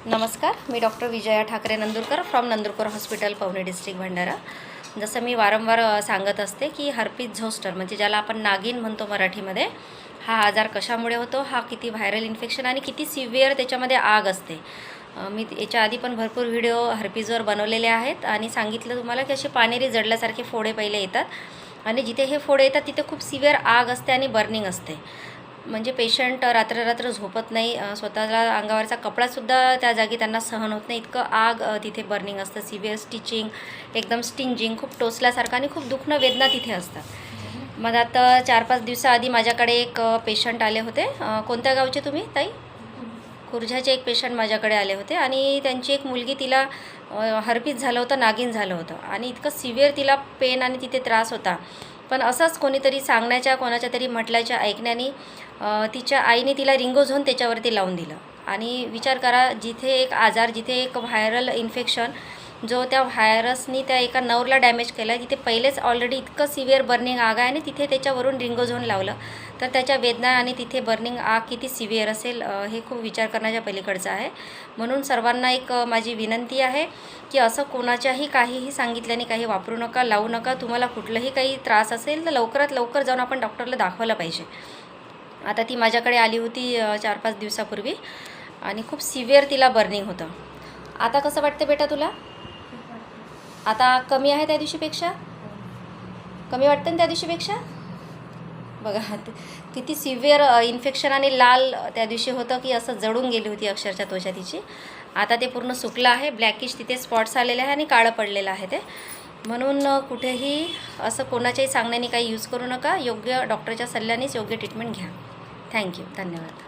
नमस्कार, मी doctor Vijaya Thakare Nandurkar from Nandurkar hospital Pauni district Bhandara. जसं मी वारंवार सांगत असते की हर्पीज झोस्टर म्हणजे ज्याला आपण नागिन म्हणतो मराठीमध्ये, हा आजार कशामुळे होतो, हा किती व्हायरल इन्फेक्शन आणि किती सिव्हिअर त्याच्यामध्ये आग असते। मी याच्या आधी पण भरपूर व्हिडिओ हर्पीजवर बनवलेले आहेत आणि सांगितलं तुम्हाला की असे पानेरी जडल्यासारखे फोडे पहिले येतात आणि जिथे हे फोडे येतात तिथे खूप सिव्हिअर आग असते आणि बर्निंग असते। म्हणजे पेशंट रात्र झोपत नाही, स्वतःला अंगावरचा कपडासुद्धा त्या जागी त्यांना सहन होत नाही, इतकं आग तिथे बर्निंग असतं, सिव्हिअर स्टिचिंग, एकदम स्टिंजिंग, खूप टोचल्यासारखं आणि खूप दुखणं वेदना तिथे असतात। मग आता 4-5 दिवसाआधी माझ्याकडे एक पेशंट आले होते। कोणत्या गावचे तुम्ही ताई? खुर्जाचे एक पेशंट माझ्याकडे आले होते आणि त्यांची एक मुलगी, तिला हर्पीज झालं होतं, नागिन झालं होतं आणि इतकं सिव्हिअर तिला पेन आणि तिथे त्रास होता। पण असंच कोणीतरी सांगण्याच्या, कोणाच्या तरी म्हटल्याच्या ऐकण्याने तिच्या आईने तिला रिंगोझोन त्याच्यावरती लावून दिलं आणि विचार करा, जिथे एक आजार, जिथे एक व्हायरल इन्फेक्शन, जो त्या व्हायरसनी त्या एका नर्वला डॅमेज केला, तिथे पहिलेच ऑलरेडी इतकं सिव्हिअर बर्निंग आग आहे आणि तिथे त्याच्यावरून रिंगोझोन लावलं तर त्याच्या वेदना आणि तिथे बर्निंग आग किती सिव्हिअर असेल, हे खूप विचार करण्याच्या पलीकडचं आहे। म्हणून सर्वांना एक माझी विनंती आहे की असं कोणाच्याही काहीही सांगितल्याने काही वापरू नका, लावू नका। तुम्हाला कुठलंही काही त्रास असेल तर लवकरात लवकर जाऊन आपण डॉक्टरला दाखवलं पाहिजे। आता ती माझ्याकडे आली होती 4-5 दिवसापूर्वी आणि खूप सिव्हिअर तिला बर्निंग होतं। आता कसं वाटतं बेटा तुला? आता कमी आहे त्या दिवशीपेक्षा? कमी वाटतं ना त्या दिवशीपेक्षा? बघा किती सिव्हिअर इन्फेक्शन आणि लाल त्या दिवशी होतं की असं जळून गेली होती अक्षरशः त्वचा तिची। आता ते पूर्ण सुकलं आहे, ब्लॅकिश तिथे स्पॉट्स आलेले आहे आणि काळं पडलेलं आहे ते। म्हणून कुठेही असं कोणाच्याही सांगण्याने काही यूज करू नका, योग्य डॉक्टरच्या सल्ल्यानेच योग्य ट्रीटमेंट घ्या। थँक्यू, धन्यवाद।